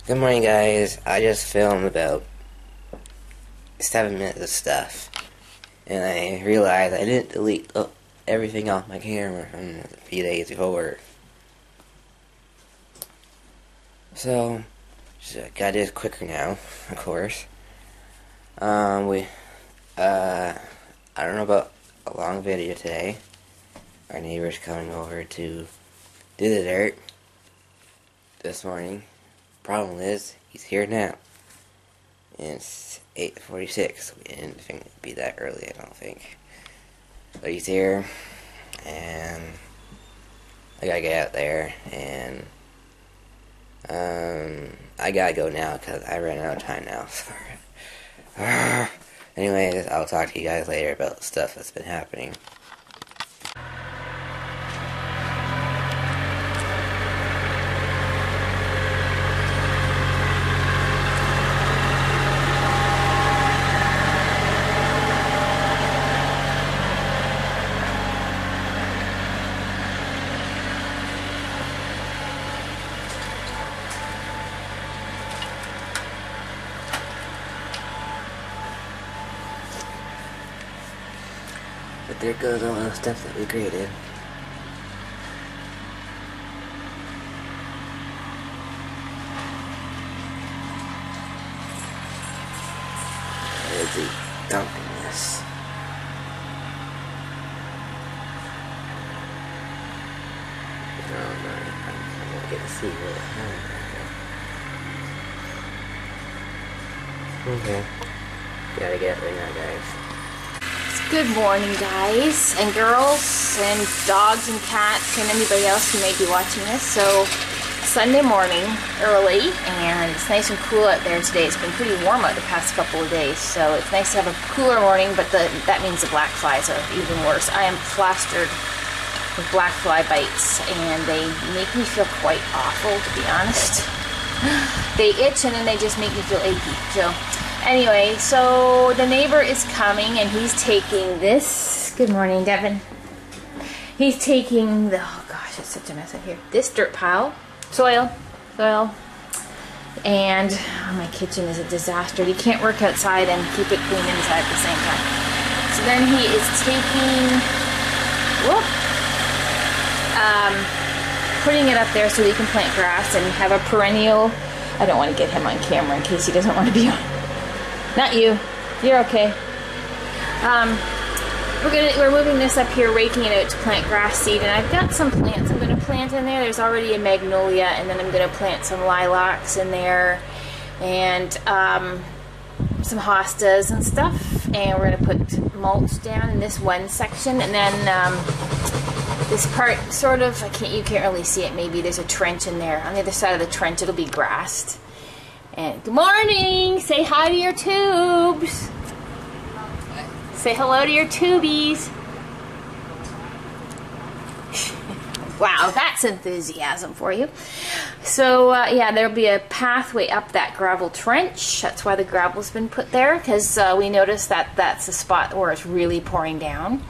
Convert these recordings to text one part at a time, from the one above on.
Good morning, guys. I just filmed about 7 minutes of stuff, and I realized I didn't delete everything off my camera from a few days before. So, just gotta do it quicker now, of course. I don't know about a long video today. Our neighbor's coming over to do the dirt this morning. Problem is, he's here now. And it's 8:46. We didn't think it'd be that early, I don't think. But he's here, and I gotta get out there, and I gotta go now because I ran out of time now. Anyways, I'll talk to you guys later about stuff that's been happening. But there goes all the stuff that we created. There's the dumping this. I won't get to see what it has. Okay. Gotta get right now, guys. Good morning, guys and girls and dogs and cats and anybody else who may be watching this. So Sunday morning early, and it's nice and cool out there today. It's been pretty warm out the past couple of days, so it's nice to have a cooler morning, but that means the black flies are even worse. I am plastered with black fly bites, and they make me feel quite awful, to be honest. They itch and then they just make me feel achy. So anyway, so the neighbor is coming, and he's taking this. Good morning, Devin. He's taking the, oh gosh, it's such a mess out here. This dirt pile, soil, and my kitchen is a disaster. You can't work outside and keep it clean inside at the same time. So then he is taking, putting it up there so he can plant grass and have a perennial. I don't want to get him on camera in case he doesn't want to be on. Not you. You're okay. We're moving this up here, raking it out to plant grass seed, and I've got some plants I'm going to plant in there. There's already a magnolia, and then I'm going to plant some lilacs in there, and some hostas and stuff. And we're going to put mulch down in this one section, and then this part sort of, you can't really see it. Maybe there's a trench in there. On the other side of the trench, it'll be grassed. And good morning! Say hi to your tubes! Say hello to your tubies! Wow, that's enthusiasm for you. So, yeah, there'll be a pathway up that gravel trench. That's why the gravel's been put there, because we noticed that that's a spot where it's really pouring down.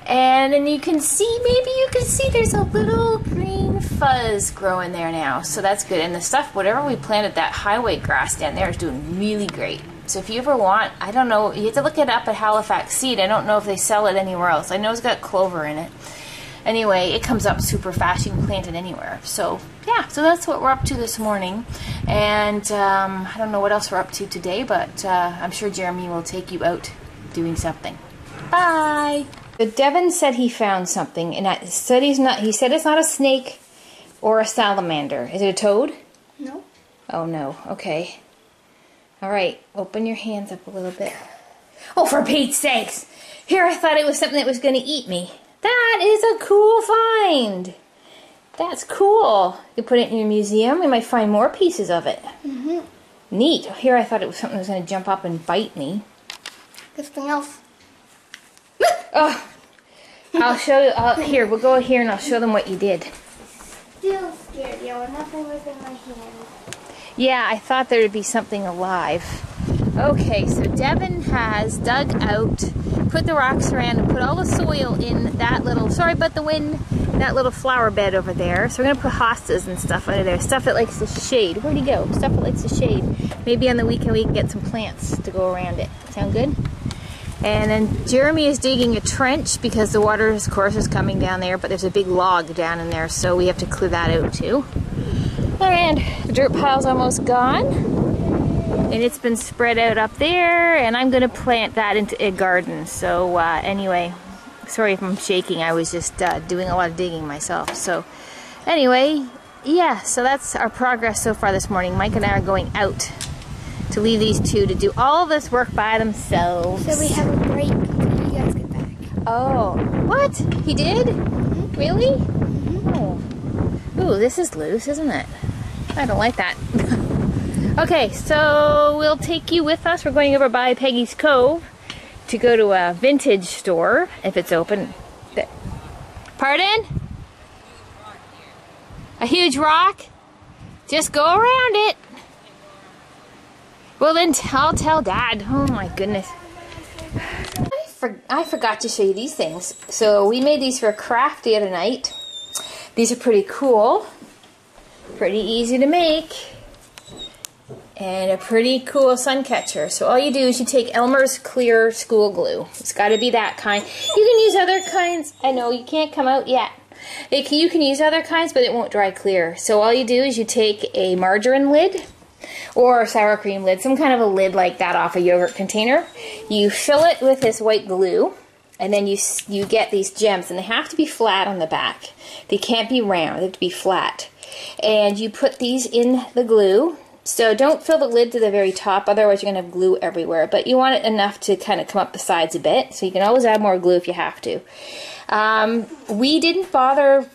And then you can see, maybe you can see there's a little green fuzz growing there now. So that's good. And the stuff, whatever we planted, that highway grass down there is doing really great. So if you ever want, I don't know, you have to look it up at Halifax Seed. I don't know if they sell it anywhere else. I know it's got clover in it. Anyway, it comes up super fast. You can plant it anywhere. So, yeah, so that's what we're up to this morning. And I don't know what else we're up to today, but I'm sure Jeremy will take you out doing something. Bye! But Devin said he found something, and he said it's not a snake or a salamander. Is it a toad? No. Oh no, okay. Alright, open your hands up a little bit. Oh, for Pete's sakes! Here, I thought it was something that was going to eat me. That is a cool find! That's cool. You put it in your museum, we might find more pieces of it. Mm-hmm. Neat. Here I thought it was something that was going to jump up and bite me. Something else. Oh, I'll show you. Here, we'll go here and I'll show them what you did. Still scared, yo. Nothing was in my hand. Yeah, I thought there would be something alive. Okay, so Devin has dug out put the rocks around and put all the soil in that little, sorry about the wind, that little flower bed over there. So we're gonna put hostas and stuff under there, stuff that likes the shade. Where'd he go? Stuff that likes the shade. Maybe on the weekend we can get some plants to go around it. Sound good? And then Jeremy is digging a trench because the water, of course, is coming down there, but there's a big log down in there, so we have to clear that out too. And the dirt pile's almost gone. And it's been spread out up there, and I'm gonna plant that into a garden. So anyway, sorry if I'm shaking, I was just doing a lot of digging myself. So anyway, yeah, so that's our progress so far this morning. Mike and I are going out to leave these two to do all this work by themselves. So we have a break until you guys get back. Oh, what? He did? Mm-hmm. Really? Mm-hmm. Oh. Ooh, this is loose, isn't it? I don't like that. Okay, so we'll take you with us. We're going over by Peggys Cove to go to a vintage store, if it's open. Pardon? A huge rock? Just go around it. Well then, I'll tell Dad. Oh my goodness. I forgot to show you these things. So we made these for a craft the other night. These are pretty cool. Pretty easy to make. And a pretty cool sun catcher. So all you do is you take Elmer's clear school glue. It's got to be that kind. You can use other kinds. I know you can't come out yet. You can use other kinds, but it won't dry clear. So all you do is you take a margarine lid or a sour cream lid, some kind of a lid like that off a yogurt container. You fill it with this white glue, and then you get these gems, and they have to be flat on the back. They can't be round, they have to be flat. And you put these in the glue. So don't fill the lid to the very top, otherwise you're going to have glue everywhere. But you want it enough to kind of come up the sides a bit, so you can always add more glue if you have to. We didn't bother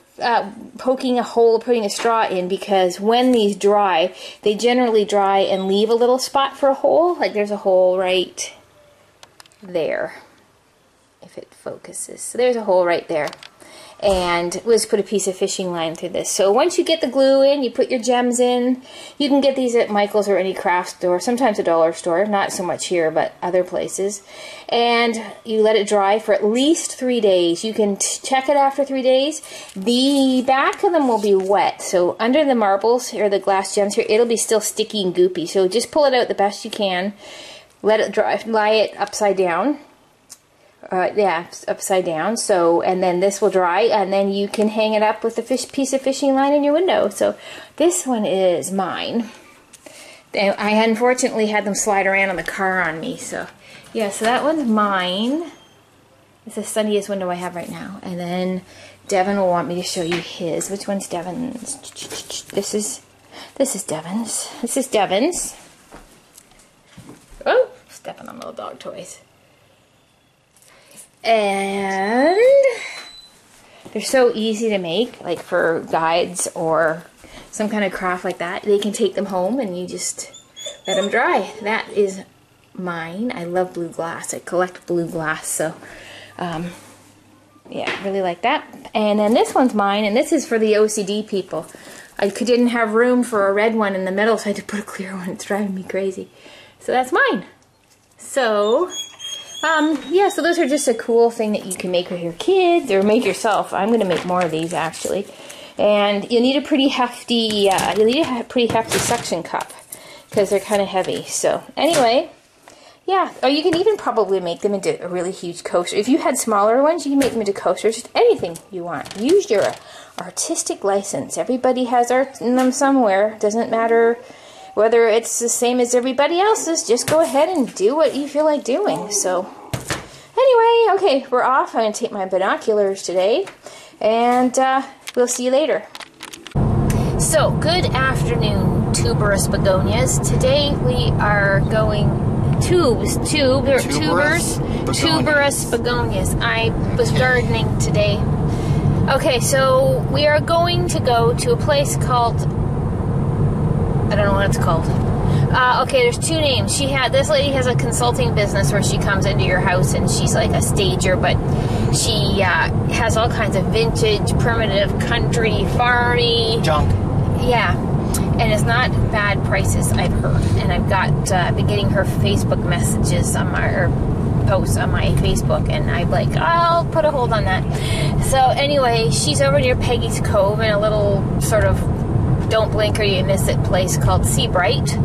poking a hole, putting a straw in, because when these dry, they generally dry and leave a little spot for a hole. Like there's a hole right there, if it focuses. So there's a hole right there. And we'll just put a piece of fishing line through this. So once you get the glue in, you put your gems in. You can get these at Michael's or any craft store, sometimes a dollar store, not so much here, but other places. And you let it dry for at least 3 days. You can check it after 3 days. The back of them will be wet, so under the marbles or the glass gems here, it'll be still sticky and goopy. So just pull it out the best you can. Let it dry, lie it upside down. Yeah, upside down. So, and then this will dry, and then you can hang it up with a piece of fishing line in your window. So this one is mine. And I unfortunately had them slide around on the car on me. So yeah, so that one's mine. It's the sunniest window I have right now. And then Devin will want me to show you his. Which one's Devin's? This is Devin's. This is Devin's. Oh, stepping on little dog toys. And they're so easy to make, like for guides or some kind of craft like that. They can take them home and you just let them dry. That is mine. I love blue glass. I collect blue glass, so yeah, really like that. And then this one's mine, and this is for the OCD people. I didn't have room for a red one in the middle, so I had to put a clear one. It's driving me crazy. So that's mine. So yeah, so those are just a cool thing that you can make with your kids or make yourself. I'm going to make more of these actually. And you'll need a pretty hefty, suction cup because they're kind of heavy. So anyway, yeah, or you can even probably make them into a really huge coaster. If you had smaller ones, you can make them into coasters, just anything you want. Use your artistic license. Everybody has art in them somewhere. Doesn't matter whether it's the same as everybody else's. Just go ahead and do what you feel like doing. So anyway, okay, we're off. I'm going to take my binoculars today, and we'll see you later. So, good afternoon, tuberous begonias. Today we are going tuberous begonias. I was gardening today. Okay, so we are going to go to a place called, I don't know what it's called. Okay, there's two names. This lady has a consulting business where she comes into your house and she's like a stager, but she has all kinds of vintage, primitive, country, farmy junk. Yeah, and it's not bad prices, I've heard. And I've been getting her Facebook messages on my posts on my Facebook, and I'm like, I'll put a hold on that. So anyway, she's over near Peggys Cove in a little sort of don't blink or you miss it place called Seabright.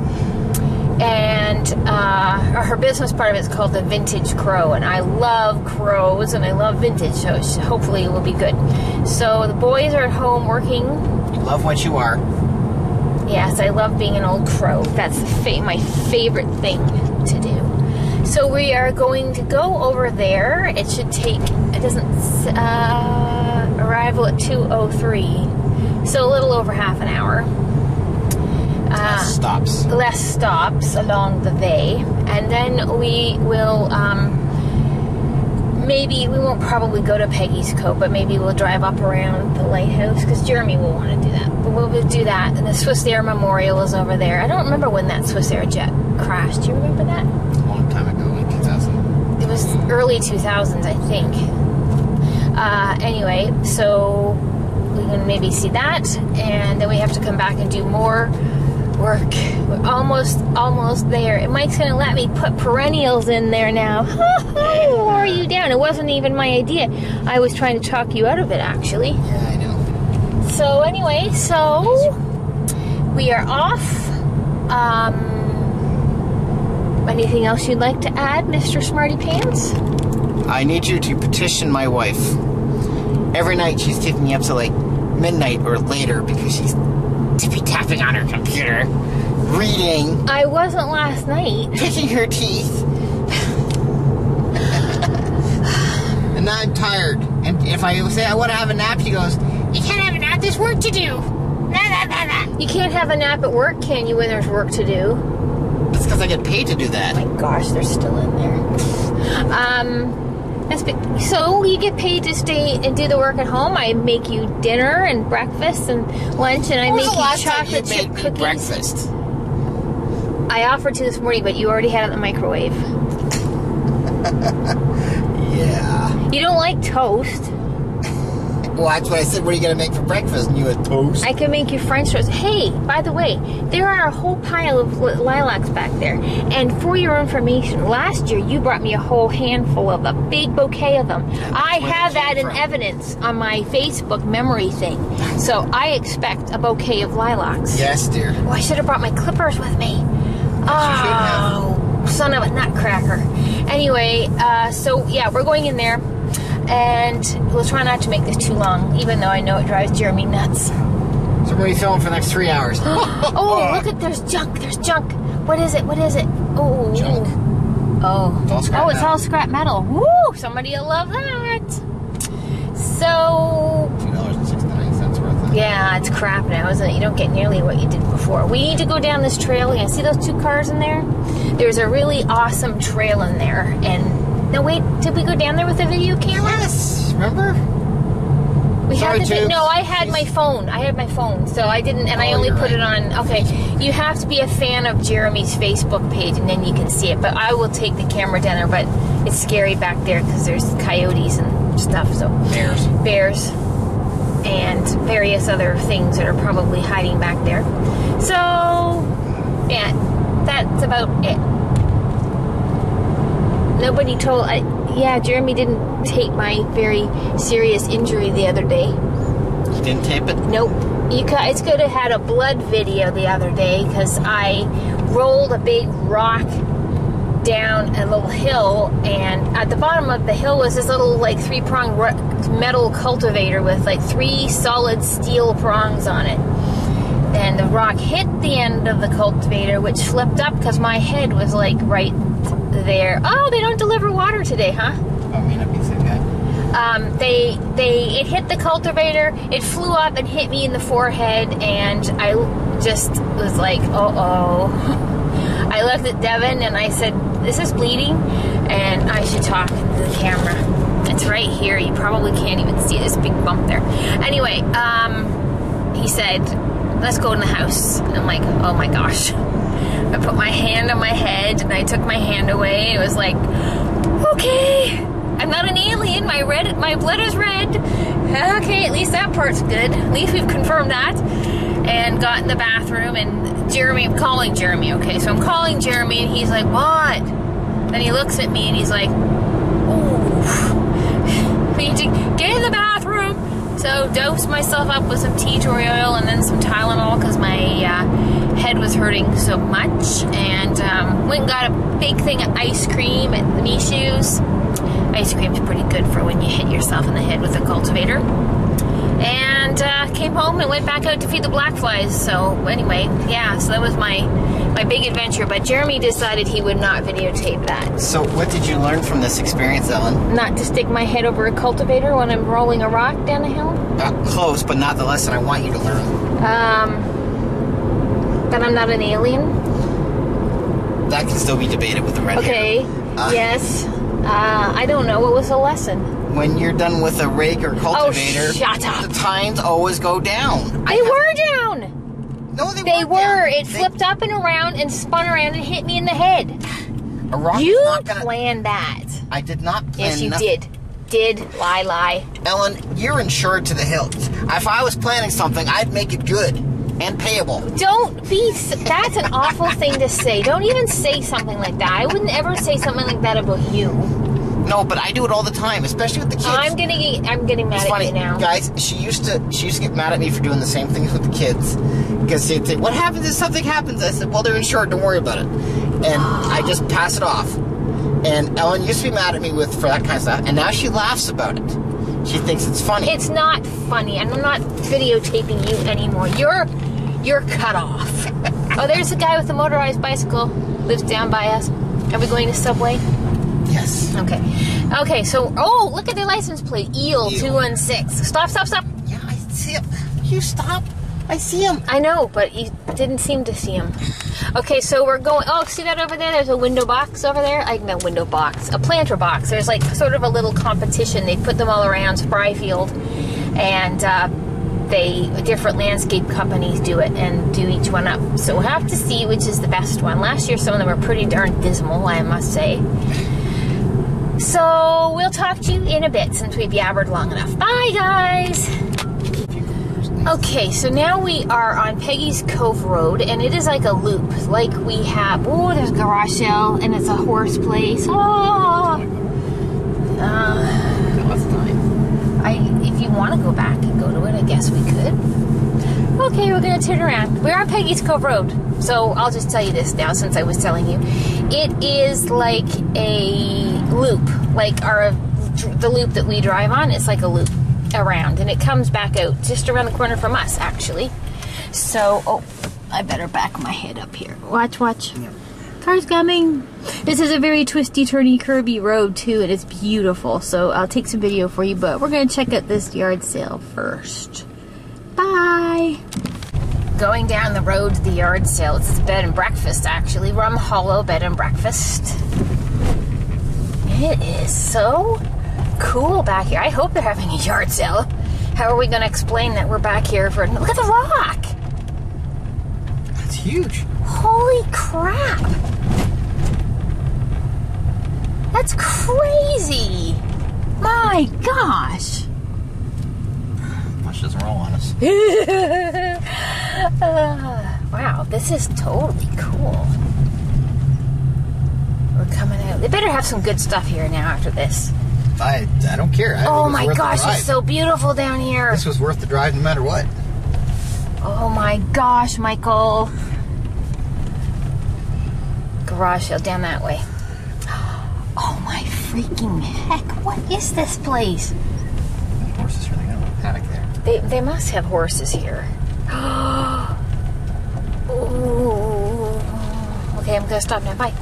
And her business part of it is called the Vintage Crow, and I love crows and I love vintage, so hopefully it will be good. So the boys are at home working. You love what you are. Yes, I love being an old crow. That's my favorite thing to do. So we are going to go over there. It should take, it doesn't, arrival at 2:03, so a little over half an hour. Less stops along the way, and then we will maybe we won't probably go to Peggys Cove, but maybe we'll drive up around the lighthouse because Jeremy will want to do that. But we'll do that, and the Swiss Air Memorial is over there. I don't remember when that Swiss Air jet crashed. Do you remember that? A long time ago, like 2000. It was early 2000s, I think. Anyway, so we can maybe see that, and then we have to come back and do more work. We're almost there. And Mike's gonna let me put perennials in there now. Wore you down. It wasn't even my idea. I was trying to talk you out of it, actually. Yeah, I know. So anyway, we are off. Anything else you'd like to add, Mr. Smarty Pants? I need you to petition my wife. Every night she's keeping me up to like midnight or later because she's tippy-tapping on her computer, reading. I wasn't last night. Picking her teeth. And now I'm tired. And if I say I want to have a nap, she goes, "You can't have a nap, there's work to do." You can't have a nap at work, can you, when there's work to do? That's because I get paid to do that. Oh my gosh, they're still in there. So you get paid to stay and do the work at home. I make you dinner and breakfast and lunch, and I make you chocolate chip cookies. Breakfast. I offered to this morning, but you already had it in the microwave. Yeah. You don't like toast. Well, that's what I said. What are you going to make for breakfast? And you had toast. I can make you French toast. Hey, by the way, there are a whole pile of lilacs back there. And for your information, last year you brought me a whole handful of a big bouquet of them. I have that in evidence on my Facebook memory thing. So I expect a bouquet of lilacs. Yes, dear. Oh, I should have brought my clippers with me. Oh, son of a nutcracker. Anyway, so yeah, we're going in there. And we'll try not to make this too long, even though I know it drives Jeremy nuts. So we're going to be filming for the next 3 hours. Oh, look at, there's junk. What is it? Oh. Junk. Oh. It's all scrap metal. It's all scrap metal. Woo! Somebody will love that. So... $2.69 worth of. Yeah, it's crap now, isn't it? You don't get nearly what you did before. We need to go down this trail. You see those two cars in there? There's a really awesome trail in there, and... No, wait, did we go down there with a video camera? Yes, remember? We had the no, I had my phone. So I didn't, and I only put it on. Okay, you have to be a fan of Jeremy's Facebook page, and then you can see it. But I will take the camera down there, but it's scary back there because there's coyotes and stuff. So bears, and various other things that are probably hiding back there. So, yeah, that's about it. Nobody told... yeah, Jeremy didn't tape my very serious injury the other day. You didn't tape it? Nope. You guys could have had a blood video the other day because I rolled a big rock down a little hill, and at the bottom of the hill was this little like 3-pronged metal cultivator with like 3 solid steel prongs on it. And the rock hit the end of the cultivator, which flipped up because my head was like right there. Oh, they don't deliver water today, huh? I mean, I'd be so good. It hit the cultivator, it flew up and hit me in the forehead, and I just was like, uh-oh. I looked at Devin and I said, "This is bleeding," and I should talk to the camera. It's right here. You probably can't even see this big bump there. Anyway, he said, "Let's go in the house." And I'm like, oh my gosh. I put my hand on my head and I took my hand away. It was like, okay, I'm not an alien. My blood is red. Okay, at least that part's good. At least we've confirmed that. And got in the bathroom, and I'm calling Jeremy, okay? So I'm calling Jeremy, and he's like, what? Then he looks at me and he's like, "Ooh, we need to get in the bathroom." So dosed myself up with some tea tree oil and then some Tylenol because my head was hurting so much. And went and got a big thing of ice cream at the Mishu's. Ice cream's pretty good for when you hit yourself in the head with a cultivator. And came home and went back out to feed the black flies. So anyway, yeah, so that was my big adventure. But Jeremy decided he would not videotape that. So what did you learn from this experience, Ellen? Not to stick my head over a cultivator when I'm rolling a rock down a hill? Close, but not the lesson I want you to learn. That I'm not an alien? That can still be debated with the red hair. Yes. I don't know. What was the lesson? When you're done with a rake or cultivator, shut up. the tines always go down. They were down. No, they They weren't were. down. It flipped up and around and spun around and hit me in the head. A rock is You not gonna... planned that. I did not plan Yes, you nothing. did. Lie. Ellen, you're insured to the hilt. If I was planning something, I'd make it good and payable. Don't be... That's an awful thing to say. Don't even say something like that. I wouldn't ever say something like that about you. No, but I do it all the time, especially with the kids. I'm getting mad It's at funny, you now. guys. She used to get mad at me for doing the same things with the kids because they'd say, "What happens if something happens?" I said, "Well, they're insured. Don't worry about it," and I just pass it off. And Ellen used to be mad at me for that kind of stuff, and now she laughs about it. She thinks it's funny. It's not funny, and I'm not videotaping you anymore. You're cut off. Oh, there's a guy with a motorized bicycle. Lives down by us. Are we going to Subway? Yes. Okay, so, look at the license plate. Eel 216. Stop. Yeah, I see him. You stop. I see him. I know, but you didn't seem to see him. Okay, so we're going, see that over there? There's a window box over there. No window box. A planter box. There's like sort of a little competition. They put them all around Spryfield. And different landscape companies do it and do each one up. So we'll have to see which is the best one. Last year some of them were pretty darn dismal, I must say. So we'll talk to you in a bit since we've yabbered long enough. Bye, guys. Okay, so now we are on Peggys Cove Road, and it is like a loop. Like we have, there's a garage sale, and it's a horse place. If you want to go back and go to it, I guess we could. Okay, we're going to turn around. We're on Peggys Cove Road. So I'll just tell you this now since I was telling you. It is like a loop. Like the loop that we drive on, it's like a loop around. And it comes back out just around the corner from us, actually. So, I better back my head up here. Watch. Yeah. Car's coming. This is a very twisty, turny, curvy road, too. It is beautiful. So I'll take some video for you, but we're going to check out this yard sale first. Bye. Going down the road to the yard sale. It's a bed and breakfast, actually. Rum Hollow Bed and Breakfast. It is so cool back here. I hope they're having a yard sale. How are we going to explain that we're back here for... Look at the rock! That's huge. Holy crap! That's crazy! My gosh! Much doesn't roll on us. Wow, this is totally cool. We're coming out. They better have some good stuff here now after this. I don't care. Oh my gosh, it's so beautiful down here. This was worth the drive no matter what. Oh my gosh, Michael. Garage sale down that way. Oh my freaking heck, what is this place? Horses really got a little paddock there. They must have horses here. Ooh. Okay, I'm gonna stop now. Bye.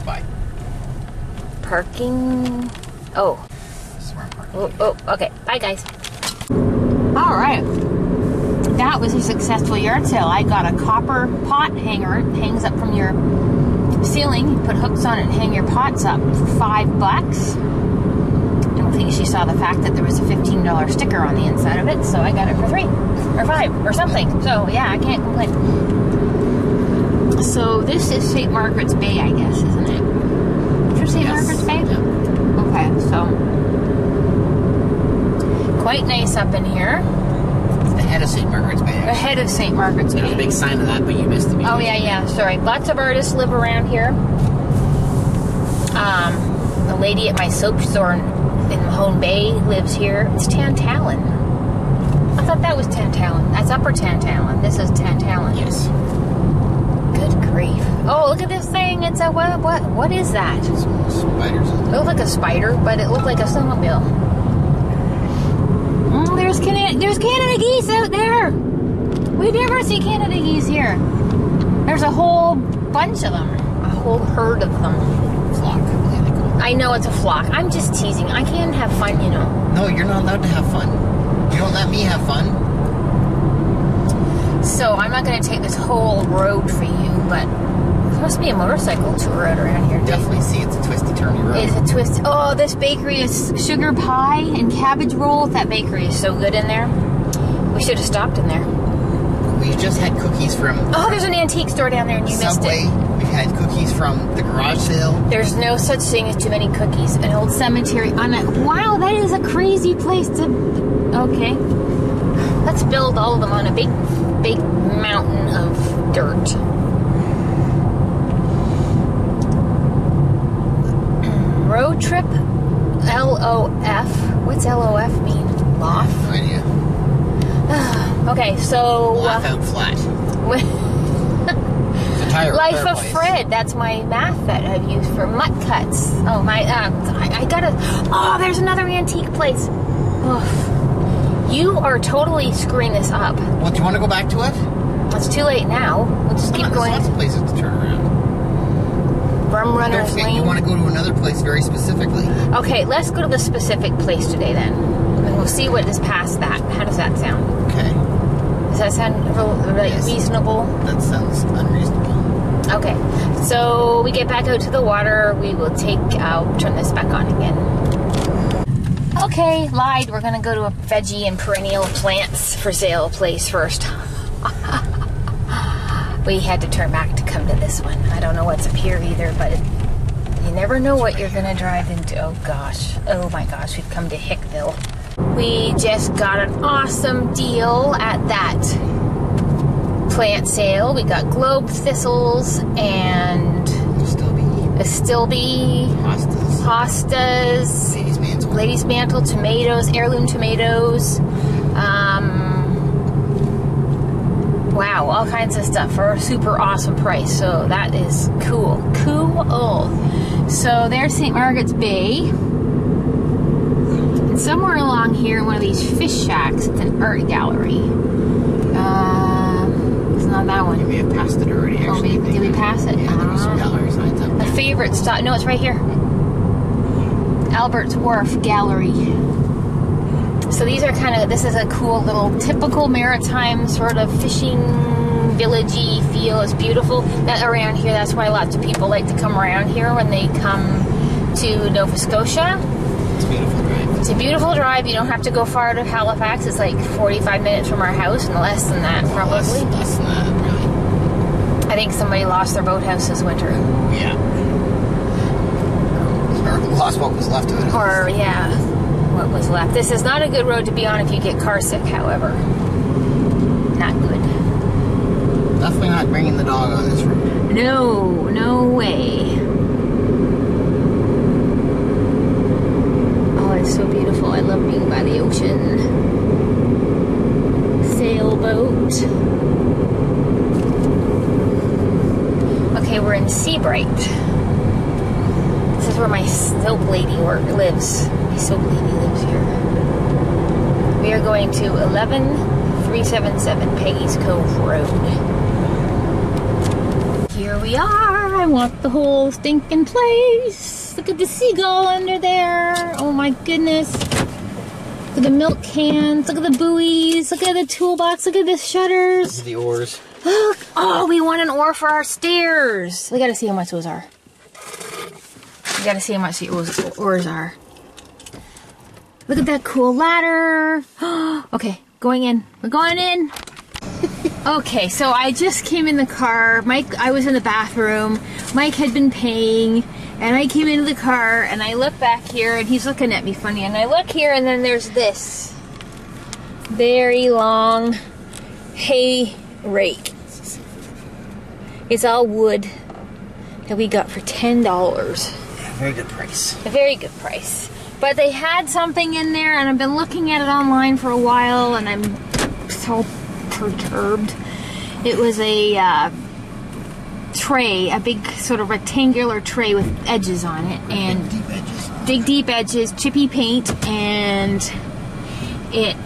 Bye. Parking. Oh. Smart parking. Okay. Bye, guys. All right. That was a successful yard sale. I got a copper pot hanger. It hangs up from your ceiling. You put hooks on it and hang your pots up for $5. I don't think she saw the fact that there was a $15 sticker on the inside of it, so I got it for $3 or $5 or something. So yeah, I can't complain. So this is St. Margaret's Bay, I guess, isn't it? Is it St. Margaret's Bay? Yeah. Okay, so quite nice up in here. It's the head of St. Margaret's Bay. Ahead of St. Margaret's Bay. There's a big sign of that, but you missed it. Oh, yeah, sorry. Lots of artists live around here. The lady at my soap store in Mahone Bay lives here. It's Tantalon. I thought that was Tantalon. That's Upper Tantalon. This is Tantalon. Yes. Good grief. Oh, look at this thing. It's a, what is that? Spiders. It looked like a spider, but it looked like a snowmobile. There's Canada geese out there. We never see Canada geese here. There's a whole bunch of them. A whole herd of them. Flock. I know it's a flock. I'm just teasing. I can't have fun, you know. No, you're not allowed to have fun. You don't let me have fun. So I'm not going to take this whole road for you, but there must be a motorcycle tour out around here. Definitely see it's a twisty turny road. It's a twist. Oh, this bakery is sugar pie and cabbage roll. That bakery is so good in there. We should have stopped in there. We just had cookies from... Oh, there's an antique store down there and you missed Subway. it. We've had cookies from the garage sale. There's no such thing as too many cookies. An old cemetery. Wow, that is a crazy place to... Okay. Let's build all of them on a big mountain of dirt. Road trip? LOF. What's LOF mean? Lof? No idea. Okay, so... Laugh out flat. Life of Fred. That's my math that I've used for mutt cuts. Oh, my... I gotta... Oh, there's another antique place. Oh. You are totally screwing this up. Well, do you want to go back to it? It's too late now. We'll just keep going. There's lots of places to turn around. Rum Don't Runner's forget, Lane. you want to go to another place very specifically. Okay, let's go to the specific place today then. And we'll see what is past that. How does that sound? Okay. Does that sound Yes. reasonable? That sounds unreasonable. Okay. So we get back out to the water. We will turn this back on again. Okay, lied. We're going to go to a veggie and perennial plants for sale place first. We had to turn back to come to this one. I don't know what's up here either, but you never know what you're going to drive into. Oh gosh. Oh my gosh, we've come to Hickville. We just got an awesome deal at that plant sale. We got globe thistles and Astilbe, hostas, ladies mantle, tomatoes, heirloom tomatoes. Wow, all kinds of stuff for a super awesome price. So that is cool. Cool. So there's St. Margaret's Bay. And somewhere along here in one of these fish shacks, it's an art gallery. It's not that one. You may have passed it already, actually. Did we pass it? Yeah, there was some gallery signs up A there. favorite stop. No, it's right here. Albert's Wharf Gallery. So these are this is a cool little typical maritime sort of fishing villagey feel. It's beautiful. That around here, that's why lots of people like to come around here when they come to Nova Scotia. It's a beautiful drive. It's a beautiful drive. You don't have to go far to Halifax. It's like 45 minutes from our house and less than that probably. Less than that, really. I think somebody lost their boathouse this winter. Yeah. Or lost what was left of it. Or, yeah, what was left. This is not a good road to be on if you get car sick, however. Not good. Definitely not bringing the dog on this road. No way. Oh, it's so beautiful. I love being by the ocean. Sailboat. Okay, we're in Seabright. This is where my soap lady lives. My soap lady lives here. We are going to 11377 Peggys Cove Road. Here we are. I want the whole stinking place. Look at the seagull under there. Oh my goodness. Look at the milk cans. Look at the buoys. Look at the toolbox. Look at the shutters. The oars. Look. Oh, we want an oar for our stairs. We gotta see how much those are. We gotta see how much the oars are. Look at that cool ladder. Okay, going in. We're going in. Okay, so I just came in the car. I was in the bathroom. Mike had been paying, and I came into the car, and I look back here, and he's looking at me funny, and I look here, and then there's this very long hay rake. It's all wood that we got for $10. Very good price. A very good price. But they had something in there, and I've been looking at it online for a while, and I'm so perturbed. It was a tray, a big sort of rectangular tray with edges on it, and big deep edges, chippy paint, and it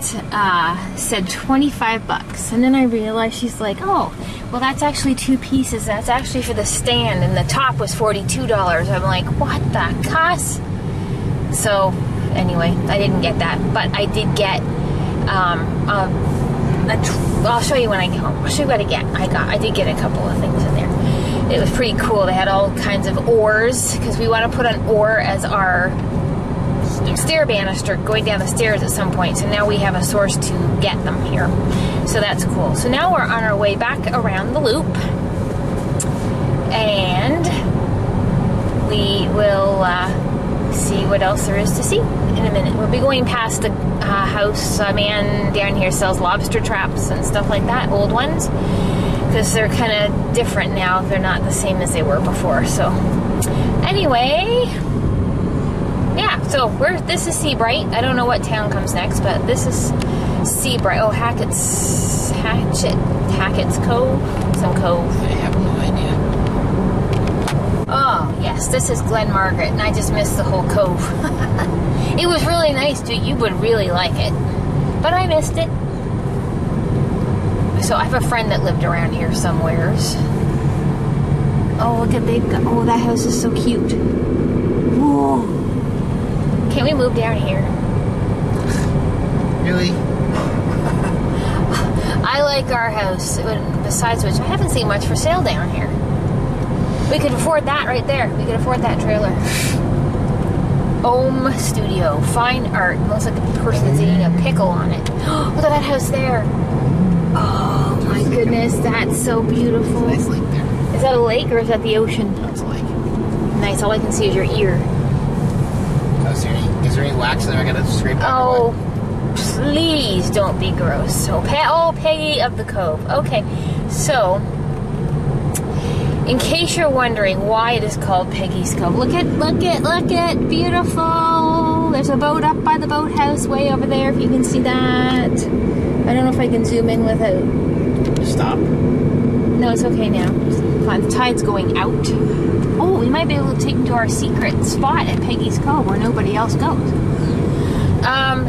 said 25 bucks. And then I realized, she's like, oh, well, that's actually 2 pieces. That's actually for the stand, and the top was $42. I'm like, what the cuss? So anyway, I didn't get that, but I did get I'll show you when I get home. I'll show you what I get. I did get a couple of things in there. It was pretty cool. They had all kinds of oars, because we want to put an oar as our stair banister going down the stairs at some point. So now we have a source to get them here. So that's cool. So now we're on our way back around the loop, and we will see what else there is to see in a minute. We'll be going past the house. A man down here sells lobster traps and stuff like that, old ones, because they're kind of different now. They're not the same as they were before. So anyway, yeah, so this is Seabright. I don't know what town comes next, but this is Seabright. Oh, Hackett's Cove? Some cove. I have no idea. Oh, yes, this is Glen Margaret, and I just missed the whole cove. It was really nice, too. You would really like it. But I missed it. So I have a friend that lived around here somewheres. Oh, look at oh, that house is so cute. Whoa. Can we move down here? Really? I like our house. Besides which, I haven't seen much for sale down here. We could afford that right there. We could afford that trailer. Home studio. Fine art. Looks like a person's eating a pickle on it. Look at that house there. Oh my goodness, that's so beautiful. Nice lake there. Is that a lake or is that the ocean? That's a lake. Nice. All I can see is your ear. Oh, is there any wax in there I gotta scrape out? Oh, please don't be gross. So, Peggy of the Cove. Okay, so in case you're wondering why it is called Peggy's Cove, look at, beautiful. There's a boat up by the boathouse way over there, if you can see that. I don't know if I can zoom in without. Stop. No, it's okay now. Fine. The tide's going out. Oh, we might be able to take them to our secret spot at Peggy's Cove where nobody else goes.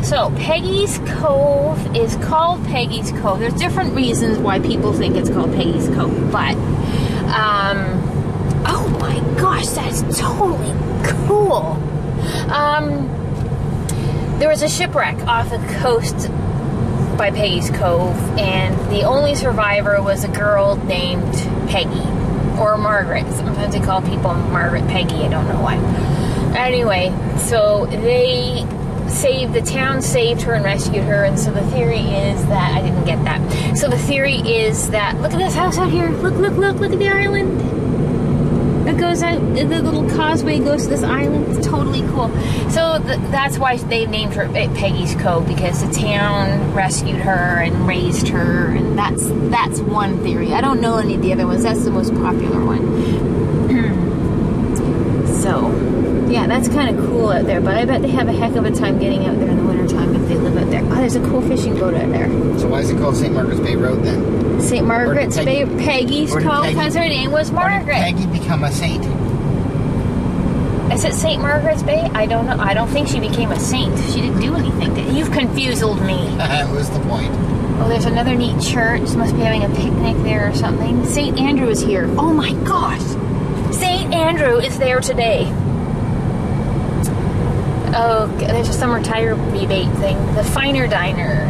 So Peggy's Cove is called Peggy's Cove. There's different reasons why people think it's called Peggy's Cove, but oh my gosh, that's totally cool. There was a shipwreck off the coast by Peggy's Cove, and the only survivor was a girl named Peggy, or Margaret. Sometimes they call people Margaret Peggy, I don't know why. Anyway, so the town saved her and rescued her, and so the theory is that, I didn't get that. So the theory is that, look at this house out here, look at the island. It goes out, the little causeway goes to this island. It's totally cool. So that's why they named her Peggy's Cove, because the town rescued her and raised her, and that's one theory. I don't know any of the other ones. That's the most popular one. So, yeah, that's kind of cool out there, but I bet they have a heck of a time getting out there in the wintertime if they live out there. Oh, there's a cool fishing boat out there. So why is it called St. Margaret's Bay Road then? St. Margaret's Bay, Peggy's Cove, because her name was Margaret. Or did Peggy become a saint? Is it St. Margaret's Bay? I don't know. I don't think she became a saint. She didn't do anything. You've confused me. What's the point? Oh, there's another neat church. Must be having a picnic there or something. St. Andrew is here. Oh my gosh! St. Andrew is there today. Oh, there's a summer tire rebate thing. The Finer Diner.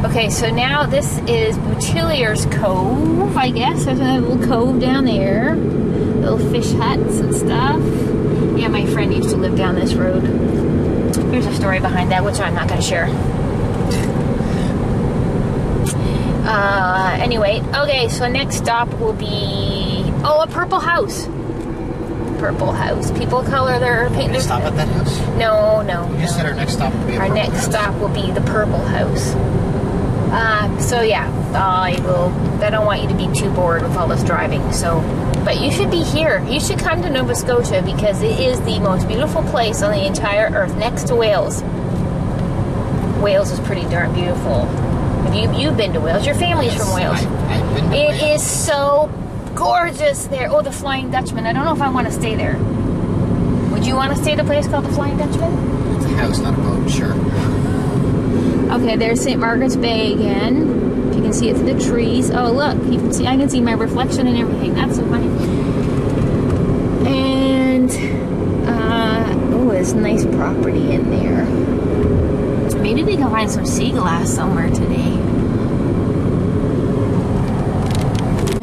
Okay, so now this is Boutilier's Cove, I guess. There's a little cove down there. Little fish huts and stuff. Yeah, my friend used to live down this road. Here's a story behind that, which I'm not going to share. Anyway, okay, so next stop will be, oh, a purple house. Purple house. People color their paint. Did we stop at that house? No. You just said our next stop will be a Our purple next house. stop will be the purple house. So yeah, I don't want you to be too bored with all this driving. So, but you should be here. You should come to Nova Scotia because it is the most beautiful place on the entire earth, next to Wales. Wales is pretty darn beautiful. You've been to Wales? Your family's from Wales. I've been to Wales. It is so gorgeous there. Oh, the Flying Dutchman. I don't know if I want to stay there. Would you want to stay at a place called the Flying Dutchman? It's a house, not a boat, sure. Okay, there's St. Margaret's Bay again. If you can see it through the trees. Oh, look, you can see. I can see my reflection and everything. That's so funny. And oh, there's nice property in there. Maybe we can find some sea glass somewhere today.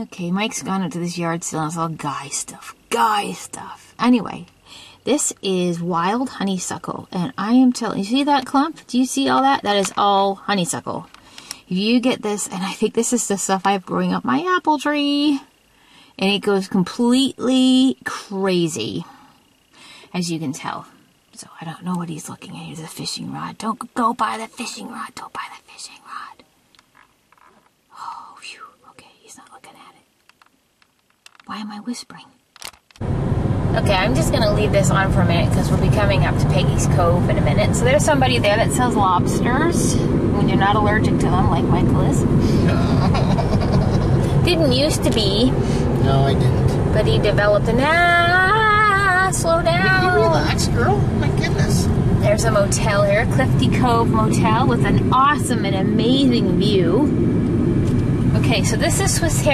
Okay, Mike's gone into this yard sale and it's all guy stuff. Guy stuff. Anyway. This is wild honeysuckle, and I am telling you, see that clump? Do you see all that? That is all honeysuckle. If you get this, and I think this is the stuff I have growing up my apple tree, and it goes completely crazy, as you can tell. So I don't know what he's looking at. Here's a fishing rod. Don't go by the fishing rod. Don't buy the fishing rod. Oh, phew. Okay, he's not looking at it. Why am I whispering? Okay, I'm just going to leave this on for a minute because we'll be coming up to Peggys Cove in a minute. So there's somebody there that sells lobsters when you're not allergic to them, like Michael is. Didn't used to be. No, I didn't. But he developed an slow down. Will you relax, girl? My goodness. There's a motel here, Clifty Cove Motel, with an awesome and amazing view. Okay, so this is Swiss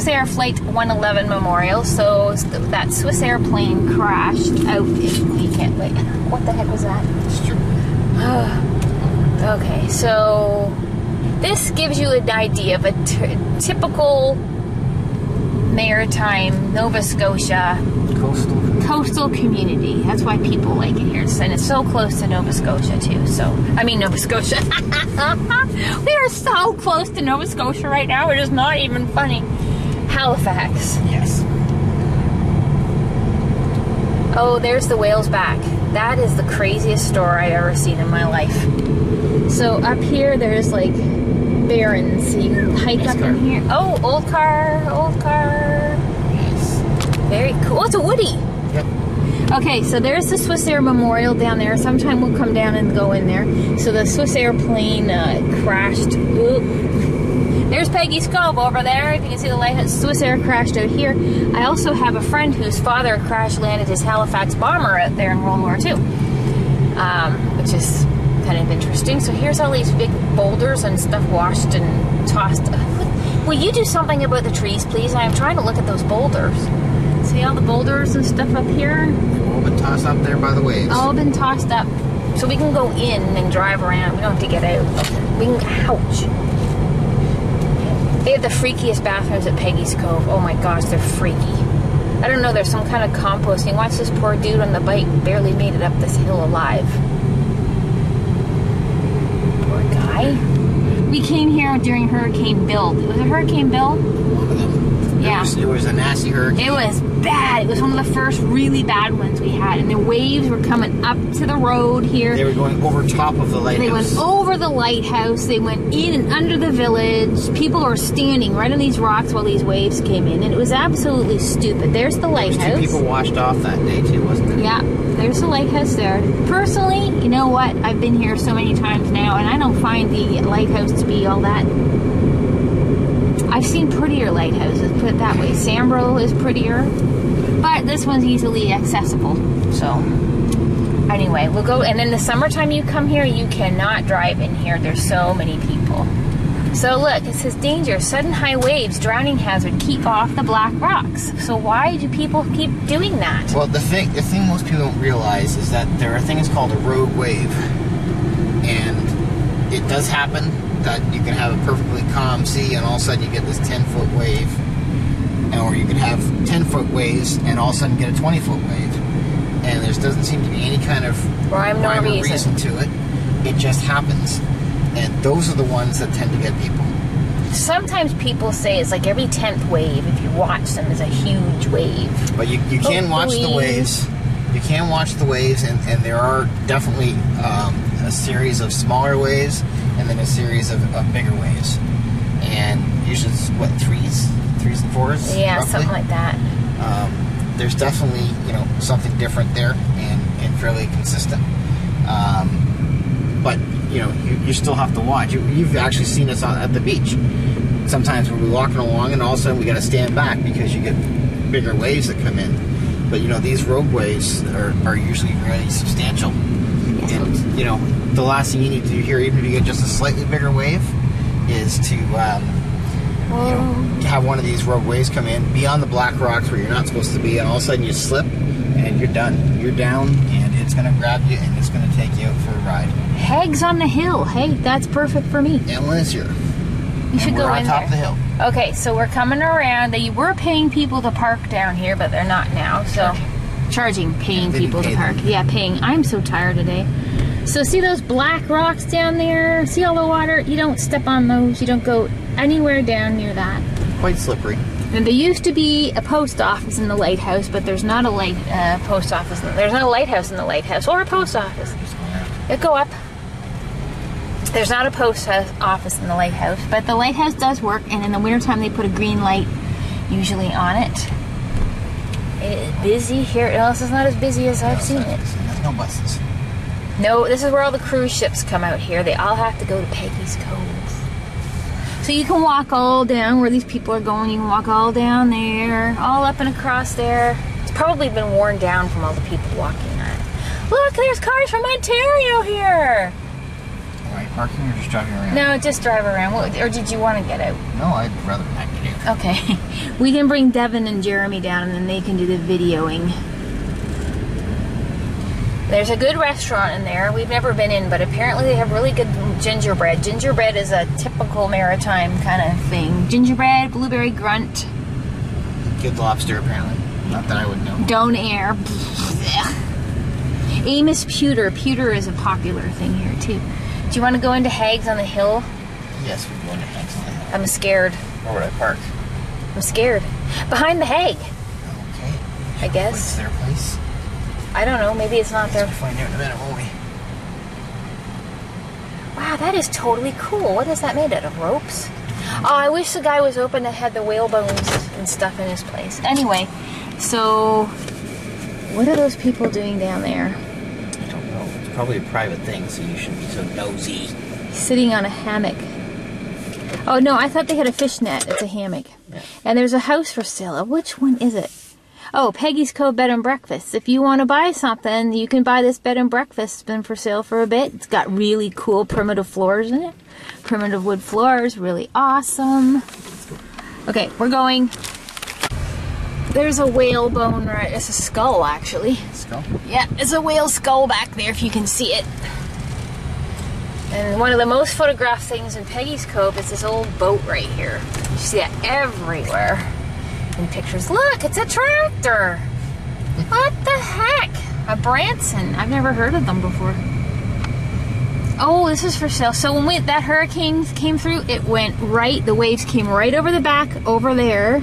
Air Flight 111 Memorial. So that Swiss airplane crashed out in weekend. Wait, what the heck was that? Okay, so this gives you an idea of a typical maritime Nova Scotia coastal community. That's why people like it here. And it's so close to Nova Scotia too. Nova Scotia. We are so close to Nova Scotia right now. It is not even funny. Halifax. Yes. Oh, there's the whales back. That is the craziest store I've ever seen in my life. So up here, there's like barrens. So you can hike up in here. Oh, old car. Yes. Very cool. Oh, it's a Woody. Yep. Okay, so there's the Swiss Air Memorial down there. Sometime we'll come down and go in there. So the Swiss airplane crashed. Oop. There's Peggys Cove over there. If you can see the lighthouse, Swiss Air crashed out here. I also have a friend whose father crash landed his Halifax bomber out there in World War II, which is kind of interesting. So here's all these big boulders and stuff washed and tossed. Will you do something about the trees, please? I am trying to look at those boulders. See all the boulders and stuff up here? All been tossed up there by the waves. All been tossed up. So we can go in and drive around. We don't have to get out. We can, ouch. They have the freakiest bathrooms at Peggys Cove. Oh my gosh, they're freaky. I don't know, there's some kind of composting. Watch this poor dude on the bike, barely made it up this hill alive. Poor guy. We came here during Hurricane Bill. Was it Hurricane Bill? One of them. Yeah. It was a nasty hurricane. It was bad. It was one of the first really bad ones we had. And the waves were coming up to the road here. They were going over top of the lighthouse. They went over the lighthouse. They went in and under the village. People were standing right on these rocks while these waves came in. And it was absolutely stupid. There's the lighthouse. There was 2 people washed off that day too, wasn't there? Yeah. There's the lighthouse there. Personally, you know what? I've been here so many times now, and I don't find the lighthouse to be all that... I've seen prettier lighthouses, put it that way. Sambro is prettier, but this one's easily accessible. So, anyway, we'll go. And in the summertime you come here, you cannot drive in here. There's so many people. So look, it says danger, sudden high waves, drowning hazard, keep off the black rocks. So why do people keep doing that? Well, the thing most people don't realize is that there are things called a rogue wave, and it does happen that you can have a perfectly calm sea and all of a sudden you get this 10-foot wave, or you can have 10-foot waves and all of a sudden get a 20-foot wave, and there doesn't seem to be any kind of rhyme or reason to it. It just happens, and those are the ones that tend to get people. Sometimes people say it's like every 10th wave, if you watch them, is a huge wave. But you can watch the waves. You can watch the waves, and there are definitely a series of smaller waves and then a series of bigger waves. And usually it's, what, threes and fours? Yeah, roughly? something like that. There's definitely, something different there and fairly consistent. But, you still have to watch. You've actually seen us at the beach. Sometimes we'll be walking along and all of a sudden we got to stand back because you get bigger waves that come in. But, these rogue waves are usually really substantial. And, the last thing you need to do here, even if you get just a slightly bigger wave, is to have one of these rogue waves come in, be on the black rocks where you're not supposed to be, and all of a sudden you slip, and you're done. You're down, and it's going to grab you, and it's going to take you out for a ride. Hags on the hill. Hey, that's perfect for me. Ellen is here. You should go in on top of the hill. Okay, so we're coming around. They were paying people to park down here, but they're not now. So, paying people to park. Yeah, paying. I'm so tired today. So see those black rocks down there? See all the water? You don't step on those. You don't go anywhere down near that. Quite slippery. And there used to be a post office in the lighthouse, but there's not a post office. There's not a lighthouse in the lighthouse or a post office. Go up. There's not a post office in the lighthouse, but the lighthouse does work, and in the wintertime they put a green light usually on it. It is busy here. Else it's not as busy as I've seen it. There's no buses. No, this is where all the cruise ships come out here. They all have to go to Peggys Cove. So you can walk all down where these people are going. You can walk all down there, all up and across there. It's probably been worn down from all the people walking on it. Look, there's cars from Ontario here. Are you parking or just driving around? No, just drive around. Or did you want to get out? No, I'd rather not get out. Okay. We can bring Devin and Jeremy down, and then they can do the videoing. There's a good restaurant in there. We've never been in, but apparently they have really good gingerbread. Gingerbread is a typical maritime kind of thing. Gingerbread, blueberry grunt. Good lobster, apparently. Not that I would know. Donair. Amos Pewter. Pewter is a popular thing here, too. Do you want to go into Hags on the Hill? Yes, we can go into Hags on the Hill. I'm scared. Where would I park? I'm scared. Behind the Hag. Okay. I guess. What's their place? I don't know. Maybe it's not there. We'll find out in a minute, won't we? Wow, that is totally cool. What is that made out of? Ropes? Oh, I wish the guy was open that had the whale bones and stuff in his place. Anyway, so what are those people doing down there? I don't know. It's probably a private thing, so you shouldn't be so nosy. Sitting on a hammock. Oh, no, I thought they had a fish net. It's a hammock. Yeah. And there's a house for sale. Which one is it? Oh, Peggys Cove Bed and Breakfast. If you want to buy something, you can buy this bed and breakfast. It's been for sale for a bit. It's got really cool primitive floors in it. Primitive wood floors. Really awesome. Okay, we're going. There's a whale bone, right? It's a skull, actually. Skull? Yeah, it's a whale skull back there, if you can see it. And one of the most photographed things in Peggys Cove is this old boat right here. You see that everywhere in pictures. Look, it's a tractor. What the heck? A Branson. I've never heard of them before. Oh, this is for sale. So when that hurricane came through, it went right, the waves came right over the back, over there,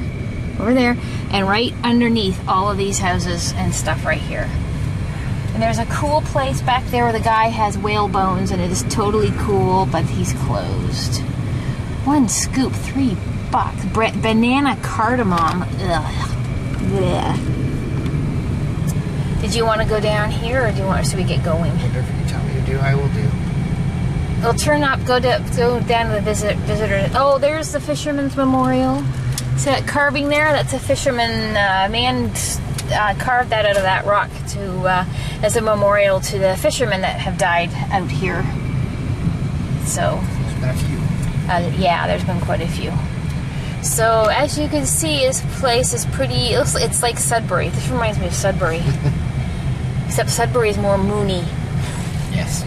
and right underneath all of these houses and stuff right here. And there's a cool place back there where the guy has whale bones, and it is totally cool, but he's closed. One scoop, $3. Banana cardamom. Ugh. Blech. Did you want to go down here, or do you want us to get going? Whatever you tell me to do, I will do. We'll turn up, go down to the visitor. Oh, there's the Fisherman's Memorial. See that carving there? That's a fisherman man carved that out of that rock to as a memorial to the fishermen that have died out here. So there's been a few. Yeah, there's been quite a few. So as you can see, this place is pretty. It's like Sudbury. This reminds me of Sudbury, except Sudbury is more moony. Yes.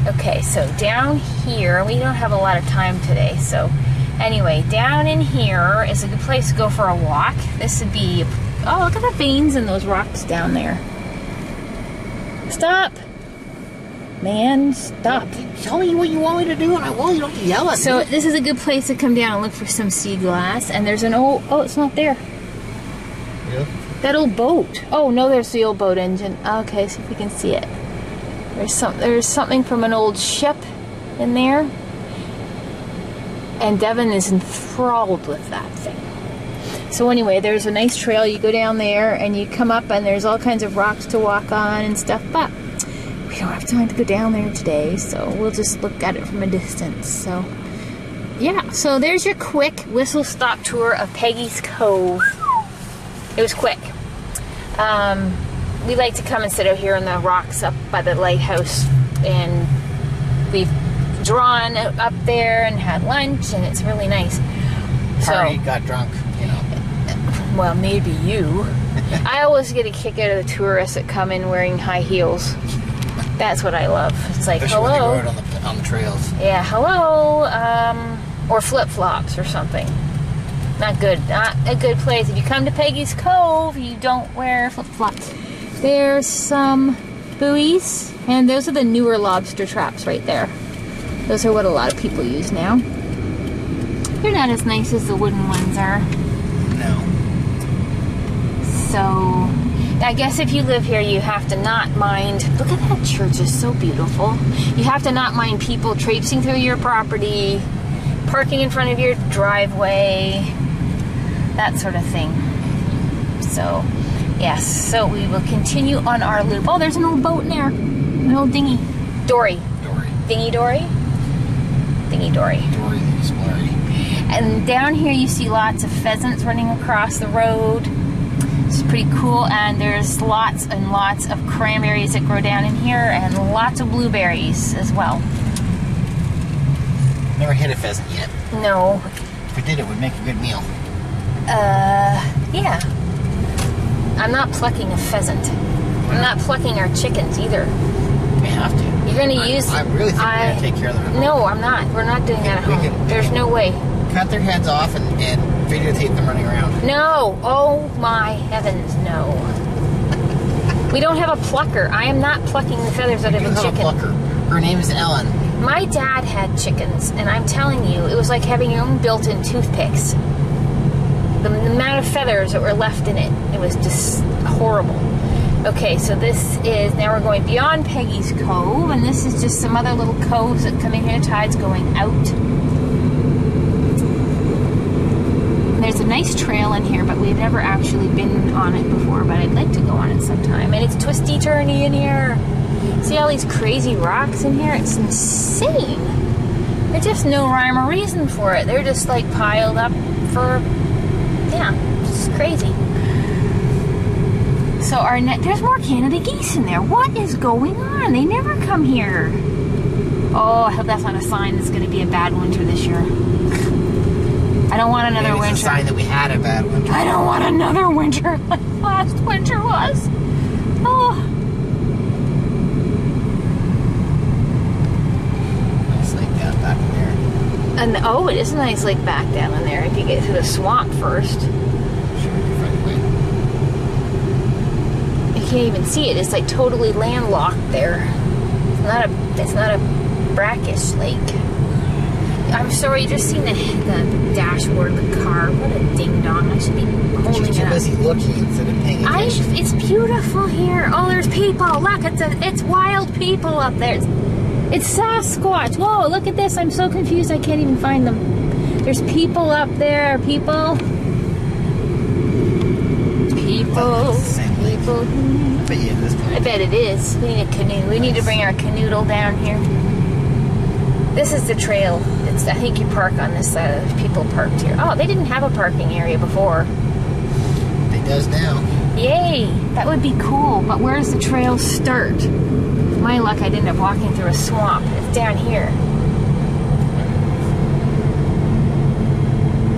Okay, so down here, we don't have a lot of time today, so anyway, down in here is a good place to go for a walk. This would be, oh, look at the veins in those rocks down there. Stop. Man, stop. Tell me what you want me to do, and I will. You don't have to yell at me. So this is a good place to come down and look for some sea glass, and there's an old, oh, it's not there. Yeah. That old boat. Oh, no, there's the old boat engine. Okay, see if we can see it. There's something from an old ship in there. And Devin is enthralled with that thing. So anyway, there's a nice trail. You go down there and you come up and there's all kinds of rocks to walk on and stuff. But we don't have time to go down there today, so we'll just look at it from a distance. So yeah, so there's your quick whistle-stop tour of Peggys Cove. It was quick. We like to come and sit out here on the rocks up by the lighthouse, and we've drawn up there and had lunch, and it's really nice. Party, got drunk, you know. Well, maybe you. I always get a kick out of the tourists that come in wearing high heels. That's what I love. It's like, Especially hello. when they go out on the trails. Yeah, hello. Or flip-flops or something. Not good. Not a good place. If you come to Peggys Cove, you don't wear flip-flops. There's some buoys, and those are the newer lobster traps right there. Those are what a lot of people use now. They're not as nice as the wooden ones are. No. So, I guess if you live here, you have to not mind. Look at that church, it's so beautiful. You have to not mind people traipsing through your property, parking in front of your driveway, that sort of thing. So, yes, so we will continue on our loop. Oh, there's an old boat in there. An old dinghy. Dory. Dinghy dory? Dinghy dory. Dory the Explorer. And down here you see lots of pheasants running across the road. It's pretty cool, and there's lots and lots of cranberries that grow down in here, and lots of blueberries as well. Never hit a pheasant yet. No. If we did, it would make a good meal. Yeah. I'm not plucking a pheasant. I'm not plucking our chickens either. We have to. You're gonna use... I really think we're going to take care of them. No, I'm not. We're not doing that at home. There's no way. Cut their heads off and videotape them running around. No. Oh my heavens, no. We don't have a plucker. I am not plucking the feathers out of a chicken. Have a plucker. Her name is Ellen. My dad had chickens, and I'm telling you, it was like having your own built-in toothpicks. The amount of feathers that were left in it, it was just horrible. Okay, so this is, now we're going beyond Peggys Cove, and this is just some other little coves that come in here. Tide's going out. There's a nice trail in here, but we've never actually been on it before, but I'd like to go on it sometime. And it's twisty-turny in here. See all these crazy rocks in here? It's insane. There's just no rhyme or reason for it. They're just like piled up for, yeah, it's crazy. So there's more Canada geese in there. What is going on? They never come here. Oh, I hope that's not a sign that's going to be a bad winter this year. I don't want another winter. It's a sign that we had a bad winter. I don't want another winter like last winter was. Oh. Nice lake down back there. And oh, it is a nice lake back down in there if you get through the swamp first. You can't even see it. It's like totally landlocked there. It's not a brackish lake. I'm sorry, you just seen the dashboard of the car. What a ding dong! I should be holding it up. You're too busy looking instead of paying attention. It's beautiful here. Oh, there's people. Look, it's wild people up there. It's Sasquatch. Whoa, look at this. I'm so confused. I can't even find them. There's people up there. People. I bet it is. We need a canoe. We need to bring our canoodle down here. This is the trail. I think you park on this side. People parked here. Oh, they didn't have a parking area before. It does now. Yay! That would be cool. But where does the trail start? My luck, I'd end up walking through a swamp. It's down here.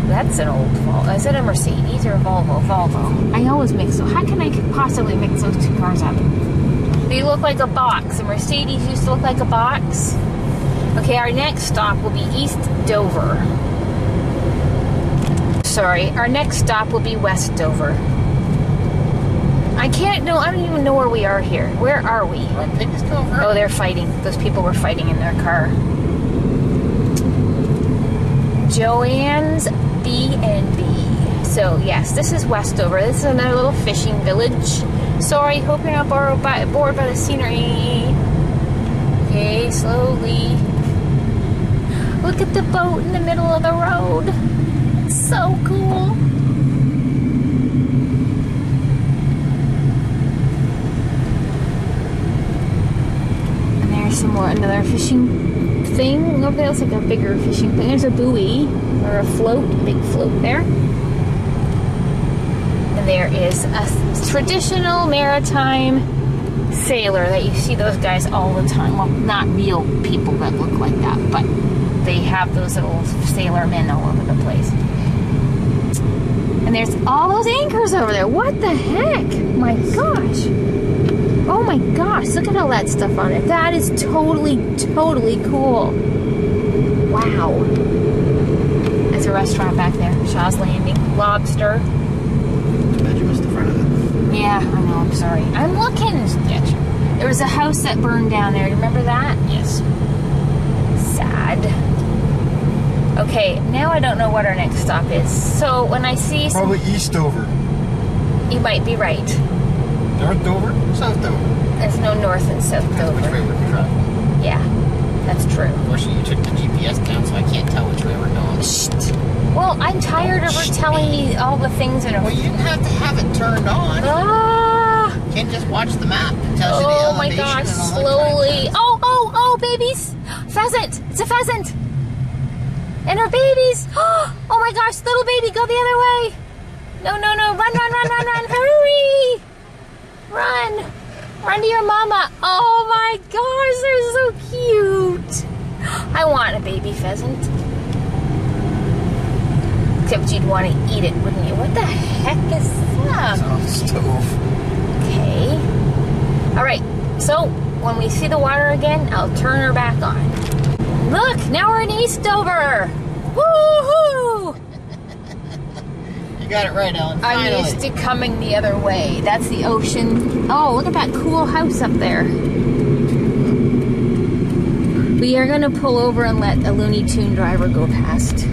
That's an old Volvo. Is it a Mercedes or a Volvo? Volvo. I always mix those. How can I possibly mix those two cars up? They look like a box. The Mercedes used to look like a box. Okay, our next stop will be East Dover. Sorry, our next stop will be West Dover. I don't even know where we are here. Where are we? Oh, they're fighting. Those people were fighting in their car. Joanne's B&B. So, yes, this is West Dover. This is another little fishing village. Sorry, hope you're not bored by the scenery. very slowly. Look at the boat in the middle of the road. It's so cool. And there's some more, another fishing thing over there. It's like a bigger fishing thing. There's a buoy or a float, a big float there. And there is a traditional maritime sailor that you see those guys all the time. Well, not real people that look like that, but they have those little sailor men all over the place. And there's all those anchors over there. What the heck? My gosh. Oh my gosh, look at all that stuff on it. That is totally, totally cool. Wow. There's a restaurant back there, Shaw's Landing. Lobster. Glad you missed the front of it. Yeah, I know, I'm sorry. I'm looking. There was a house that burned down there. Remember that? Yes. Sad. Okay, now I don't know what our next stop is. So when I see some... Probably Eastover. You might be right. North Dover? South Dover. There's no north and south That's which way Dover. we're traveling. Yeah, that's true. Unfortunately, you took the GPS down, so I can't tell which way we're going. Shh. Well, I'm tired of her telling me all the things in her... Well, you didn't have to have it turned on. Ah! You can just watch the map. It tells you the Oh my elevation gosh, and all that slowly. kind of stuff. Oh, babies. Pheasant. It's a pheasant. And her babies. Oh my gosh, little baby, go the other way. No. Run. Hurry. Run to your mama. Oh my gosh, they're so cute. I want a baby pheasant. Except you'd want to eat it, wouldn't you? What the heck is that? It's on the stove. Okay. Alright, so when we see the water again, I'll turn her back on. Look, now we're in Eastover! Woohoo! You got it right, Ellen. I'm Finally. used to coming the other way. That's the ocean. Oh, look at that cool house up there. We are going to pull over and let a Looney Tune driver go past.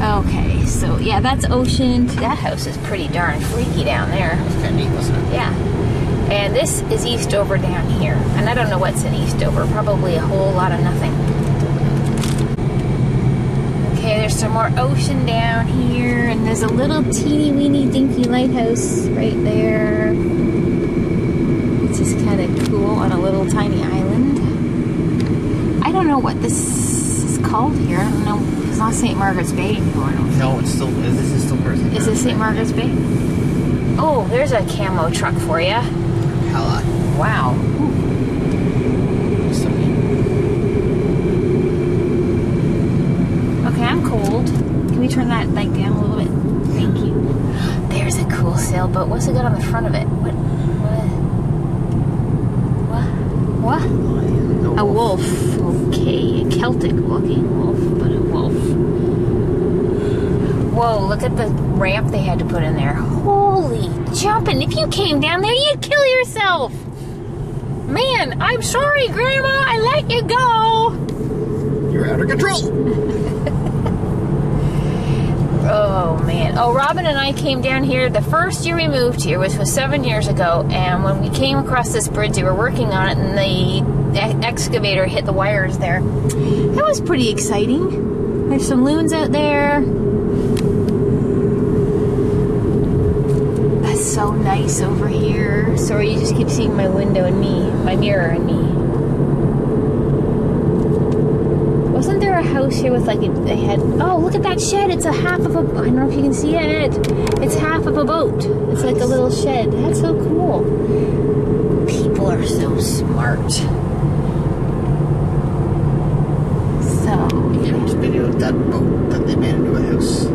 Okay, so yeah, that's ocean. That house is pretty darn freaky down there. It was kind of neat, wasn't it? Yeah. And this is Eastover down here. And I don't know what's in Eastover. Probably a whole lot of nothing. Okay, there's some more ocean down here. And there's a little teeny weeny dinky lighthouse right there. It's just kind of cool on a little tiny island. I don't know what this is called here. I don't know. It's not St. Margaret's Bay anymore. I don't think. No, it's still. This is still person. Is this St. Margaret's Bay? Oh, there's a camo truck for you. Hella. Wow. So neat. Okay, I'm cold. Can we turn that light down a little bit? Thank you. There's a cool sailboat. What's it got on the front of it? What? A wolf. Okay, a Celtic looking wolf, but a wolf. Whoa, look at the ramp they had to put in there. Holy jumping. If you came down there, you'd kill yourself. Man, I'm sorry, Grandma. I let you go. You're out of control. Oh, man. Oh, Robin and I came down here the first year we moved here, which was 7 years ago, and when we came across this bridge, they were working on it, and the excavator hit the wires there. That was pretty exciting. There's some loons out there. That's so nice over here. Sorry, you just keep seeing my window and me, my mirror and me. Wasn't there a house here with they had, oh, look at that shed. It's a half of a, I don't know if you can see it. It's half of a boat. It's like a little shed. That's so cool. People are so smart. So, You know, just videoed that boat that they made into a house.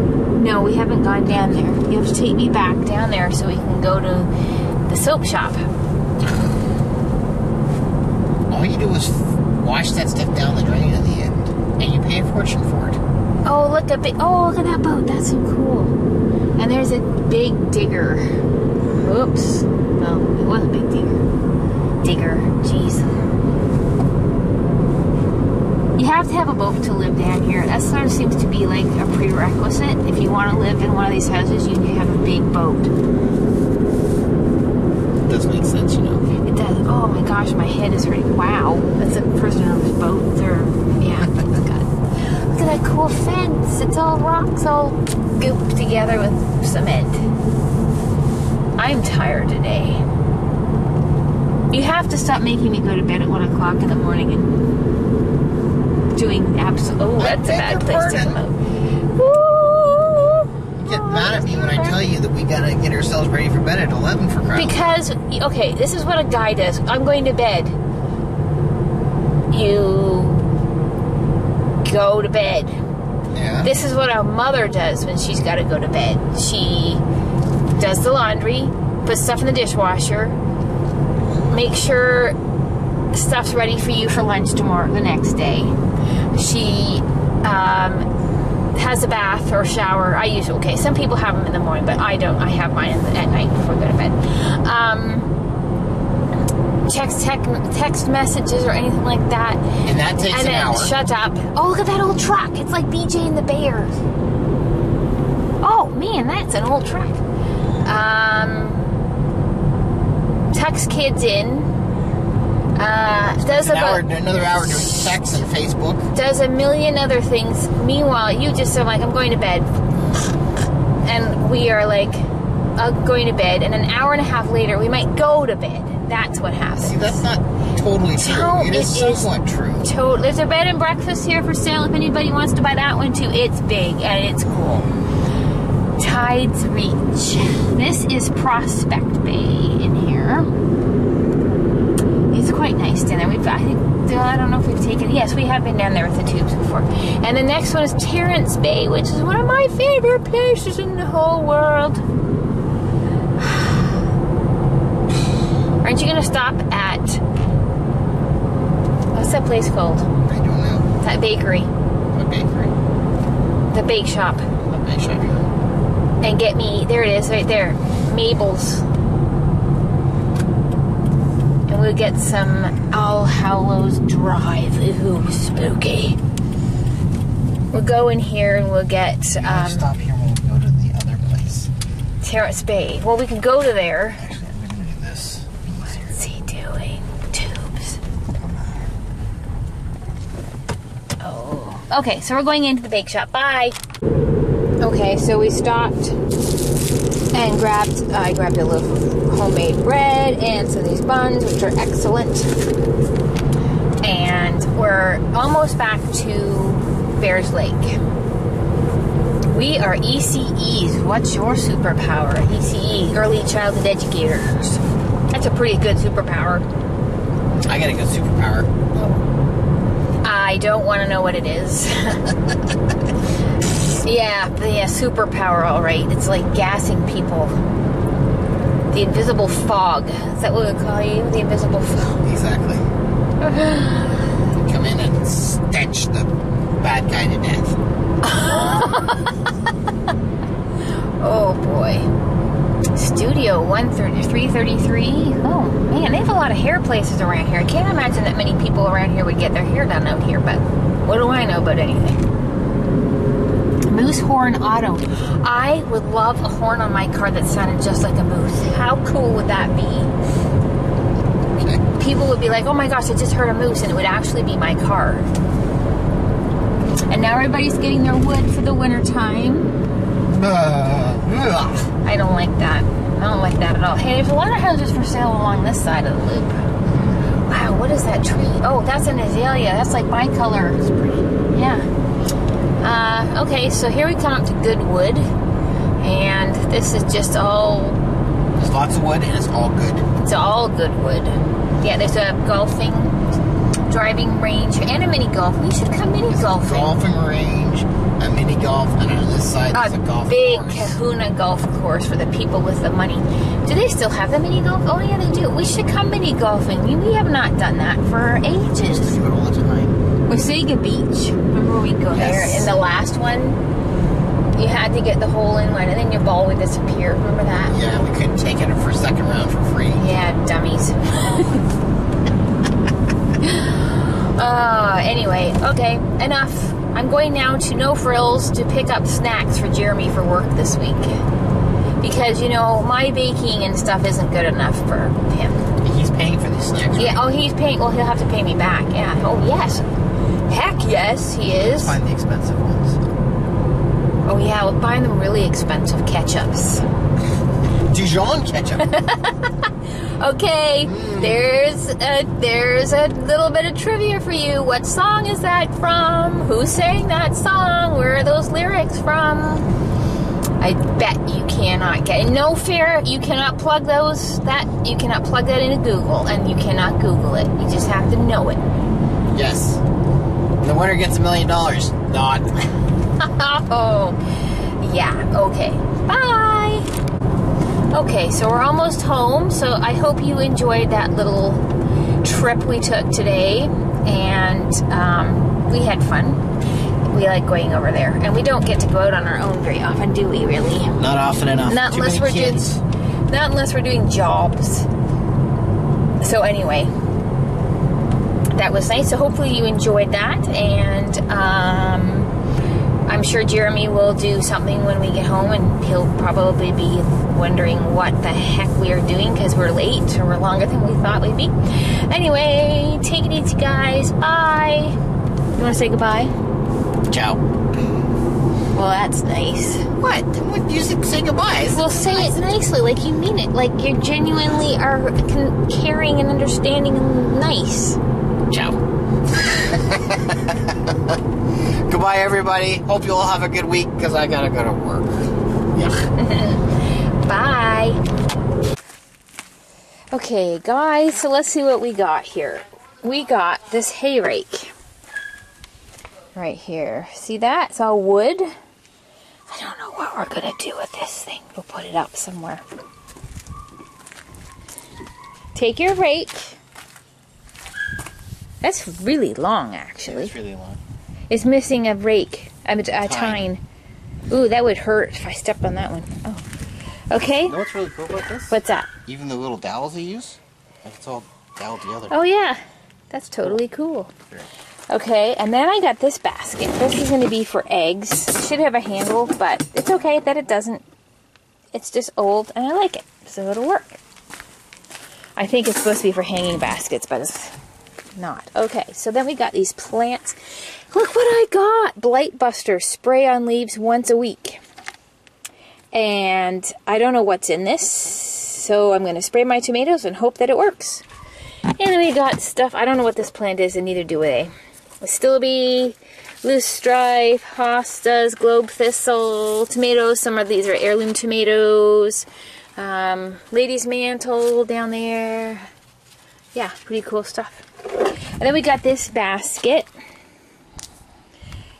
no, we haven't gone down there. You have to take me back down there so we can go to the soap shop. All you do is wash that stuff down the drain at the end, and you pay a fortune for it. Oh, look at that boat. That's so cool. And there's a big digger. Oops. No, it was a big digger. Jeez. You have to have a boat to live down here. That sort of seems to be like a prerequisite. If you want to live in one of these houses, you need to have a big boat. It does make sense, you know. It Yeah. Oh my gosh, my head is hurting. Wow. That's a prisoner's boat. Yeah. God. Look at that cool fence. It's all rocks all gooped together with cement. I'm tired today. You have to stop making me go to bed at 1 o'clock in the morning and doing oh, that's a bad place to come out. You get mad at me when I tell you that we gotta get ourselves ready for bed at 11 for crying. Because, okay, this is what a guy does. I'm going to bed. You go to bed. Yeah. This is what a mother does when she's got to go to bed. She does the laundry, puts stuff in the dishwasher, makes sure stuff's ready for you for lunch the next day. She has a bath or shower. I usually, okay, some people have them in the morning, but I don't. I have mine at night before I go to bed. Checks text messages or anything like that. And that takes an hour. Shut up. Oh, look at that old truck. It's like BJ and the Bears. Oh, man, that's an old truck. Tucks kids in. Does another hour doing text and Facebook. Does a million other things. Meanwhile, you just are like, I'm going to bed. And we are like, going to bed. And an hour and a half later, we might go to bed. That's what happens. See, that's not totally true. It is somewhat true. There's a bed and breakfast here for sale if anybody wants to buy that one too. It's big and it's cool. Tides Reach. This is Prospect Bay in here. It's quite nice down there. I don't know if we've taken. Yes, we have been down there with the tubes before. And the next one is Terrence Bay, which is one of my favorite places in the whole world. Aren't you going to stop at, what's that place called? I don't know. That bakery. What bakery? The bake shop. The bake shop, yeah. And get me, there it is, right there, Mabel's. And we'll get some All Hallows Drive. Ooh, spooky. We'll go in here and we'll get, stop here when we go to the other place. Terrace Bay. Well, we could go to there. Actually, I'm going to do this. What's he doing? Tubes. Oh. Okay, so we're going into the bake shop. Bye. Okay, so we stopped and I grabbed a little homemade bread and some of these buns, which are excellent. And we're almost back to Bears Lake. We are ECEs. What's your superpower? ECE, Early Childhood Educators. That's a pretty good superpower. I got a good superpower. I don't want to know what it is. Yeah, superpower, all right. It's like gassing people. The invisible fog. Is that what we call you? The invisible fog. Exactly. Come in and stench the bad guy to death. Oh boy. Studio 333. Oh man, they have a lot of hair places around here. I can't imagine that many people around here would get their hair done out here, but what do I know about anything? Moose Horn Auto. I would love a horn on my car that sounded just like a moose. How cool would that be? Okay. People would be like, oh my gosh, I just heard a moose, and it would actually be my car. And now everybody's getting their wood for the winter time. I don't like that. I don't like that at all. Hey, there's a lot of houses for sale along this side of the loop. Wow, what is that tree? Oh, that's an azalea. That's like my color. It's pretty. Yeah. Okay, so here we come up to Goodwood. And this is just all... There's lots of wood and it's all good. It's all good wood. Yeah, there's a golfing, driving range, and a mini golf. We should come mini golfing. Golfing range, a mini golf, and on this side there's a golf big course. kahuna golf course for the people with the money. Do they still have the mini golf? Oh yeah, they do. We should come mini golfing. We have not done that for ages. We do it all the time. Wasaga Beach. Remember we go there? In the last one, you had to get the hole in one, and then your ball would disappear. Remember that? Yeah, we couldn't take it for a second round for free. Yeah, dummies. Anyway, okay, enough. I'm going now to No Frills to pick up snacks for Jeremy for work this week. Because, you know, my baking and stuff isn't good enough for him. He's paying for these snacks. Right? Yeah, oh, he's paying. Well, he'll have to pay me back. Yeah. Oh, yes. Heck yes, he is. Find the expensive ones. Oh, yeah, we'll buy them really expensive ketchups. Dijon ketchup. Okay, there's a little bit of trivia for you. What song is that from? Who sang that song? Where are those lyrics from? I bet you cannot get. No fair. You cannot plug those. You cannot plug that into Google, and you cannot Google it. You just have to know it. Yes. The winner gets $1 million. Not. Oh, yeah. Okay. Bye. Okay, so we're almost home. So I hope you enjoyed that little trip we took today, and we had fun. We like going over there, and we don't get to go out on our own very often, do we? Really? Not often enough. Not Too unless many we're kids. not unless we're doing jobs. So anyway, that was nice. So hopefully you enjoyed that, and I'm sure Jeremy will do something when we get home, and he'll probably be wondering what the heck we are doing because we're late or we're longer than we thought we'd be. Anyway, take it easy, guys. Bye. You want to say goodbye? Ciao. Well, that's nice. What? What? You say goodbye. Well, say it nicely, like you mean it. Like you genuinely are caring and understanding and nice. Ciao. Goodbye, everybody. Hope you all have a good week, because I gotta go to work. Yeah. Bye. Okay, guys, so let's see what we got here. We got this hay rake. Right here. See that? It's all wood. I don't know what we're going to do with this thing. We'll put it up somewhere. Take your rake. That's really long, actually. It's really long. It's missing a rake. A tine. Ooh, that would hurt if I stepped on that one. Oh. Okay. You know what's really cool about this? What's that? Even the little dowels they use, like it's all doweled together. Oh, yeah. That's totally cool. Okay, and then I got this basket. This is going to be for eggs. It should have a handle, but it's okay that it doesn't. It's just old, and I like it, so it'll work. I think it's supposed to be for hanging baskets, but it's not. Okay, so then we got these plants. Look what I got! Blight Buster spray on leaves once a week. And I don't know what's in this, so I'm going to spray my tomatoes and hope that it works. And then we got stuff. I don't know what this plant is, and neither do they. Stilby, loose stripe, hostas, globe thistle, tomatoes. Some of these are heirloom tomatoes. Lady's mantle down there. Yeah, pretty cool stuff. And then we got this basket.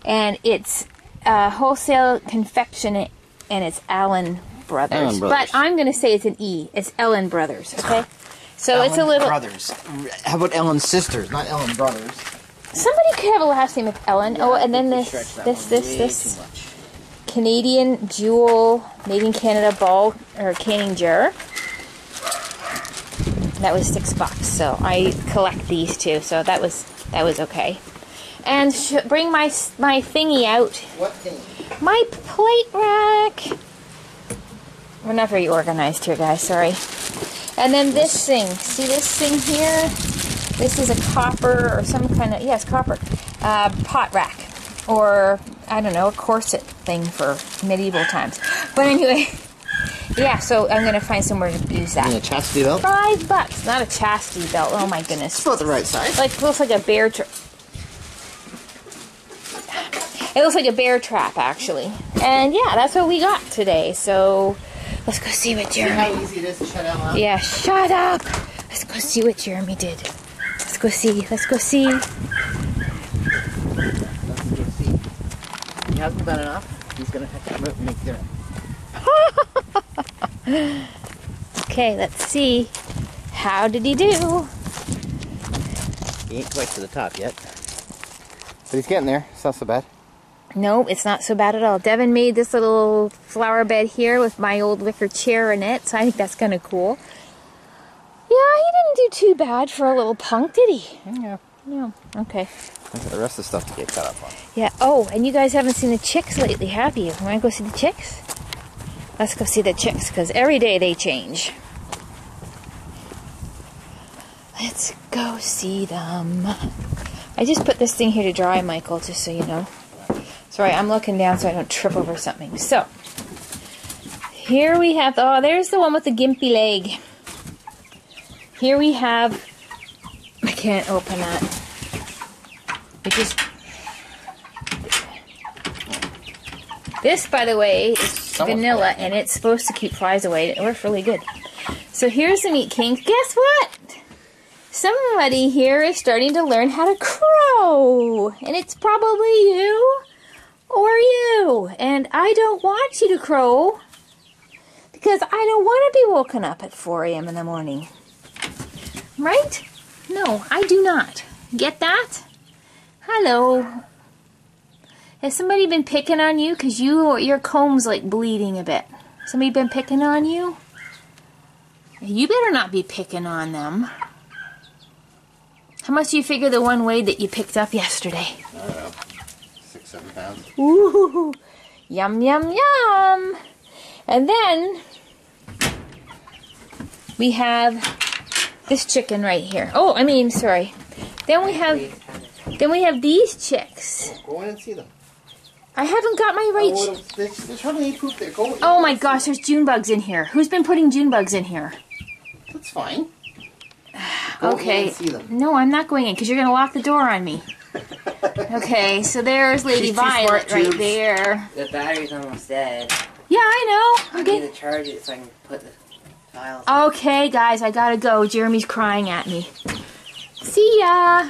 And it's wholesale confection, and it's Allen Brothers. Allen Brothers. But I'm going to say it's an E. It's Ellen Brothers, okay? So Ellen it's a little... Brothers. How about Ellen's sisters, not Ellen Brothers? Somebody could have a last name of Ellen. Yeah, oh, I and then think you stretched that one way this too much. Canadian Jewel Made in Canada ball or canning jar. That was $6, so I collect these too. So that was okay. And bring my thingy out. What thing? My plate rack. We're not very organized here, guys. Sorry. And then this thing. See this thing here? This is a copper or some kind of, yes, copper pot rack. Or, I don't know, a corset thing for medieval times. But anyway, yeah, so I'm going to find somewhere to use that. A chastity belt? $5. Not a chastity belt. Oh my goodness. It's about the right size. Like, looks like a bear trap. It looks like a bear trap, actually. And yeah, that's what we got today. So, let's go see what Jeremy... See how easy it is to shut out loud? Yeah, shut up! Let's go see what Jeremy did. Let's go see. Let's go see. He hasn't done enough. He's going to have to come out and make dinner. Okay, let's see. How did he do? He ain't quite to the top yet. But he's getting there. It's not so bad. No, it's not so bad at all. Devin made this little flower bed here with my old wicker chair in it, so I think that's kind of cool. Yeah, he didn't do too bad for a little punk, did he? Yeah. No. Okay. Look at the rest of the stuff to get cut up on. Yeah. Oh, and you guys haven't seen the chicks lately, have you? Want to go see the chicks? Let's go see the chicks, because every day they change. Let's go see them. I just put this thing here to dry, Michael, just so you know. Sorry, I'm looking down so I don't trip over something. So, here we have, oh, there's the one with the gimpy leg. Here we have, I can't open that. It just, this, by the way, is vanilla, and it's supposed to keep flies away. It works really good. So here's the Meat Kings. Guess what? Somebody here is starting to learn how to crow. And it's probably you or you. And I don't want you to crow because I don't want to be woken up at 4 a.m. in the morning. Right? No, I do not. Get that? Hello. Has somebody been picking on you? Because your comb's like bleeding a bit. Somebody been picking on you? You better not be picking on them. How much do you figure the one weighed that you picked up yesterday? I don't know. 6-7 pounds. Ooh, yum, yum, yum. And then we have this chicken right here. Oh, I mean, sorry. Then we have these chicks. Go in and see them. I haven't got my right. Oh, there's hardly any poop there. Go. Oh my gosh, there's June bugs in here. Who's been putting June bugs in here? That's fine. Go Okay. in and see them. No, I'm not going in because you're going to lock the door on me. Okay, so there's Lady She's too Violet smart, right Tubes. there. The battery's almost dead. Yeah, I know. I need to charge it so I can put the files. Okay, guys, I gotta go. Jeremy's crying at me. See ya.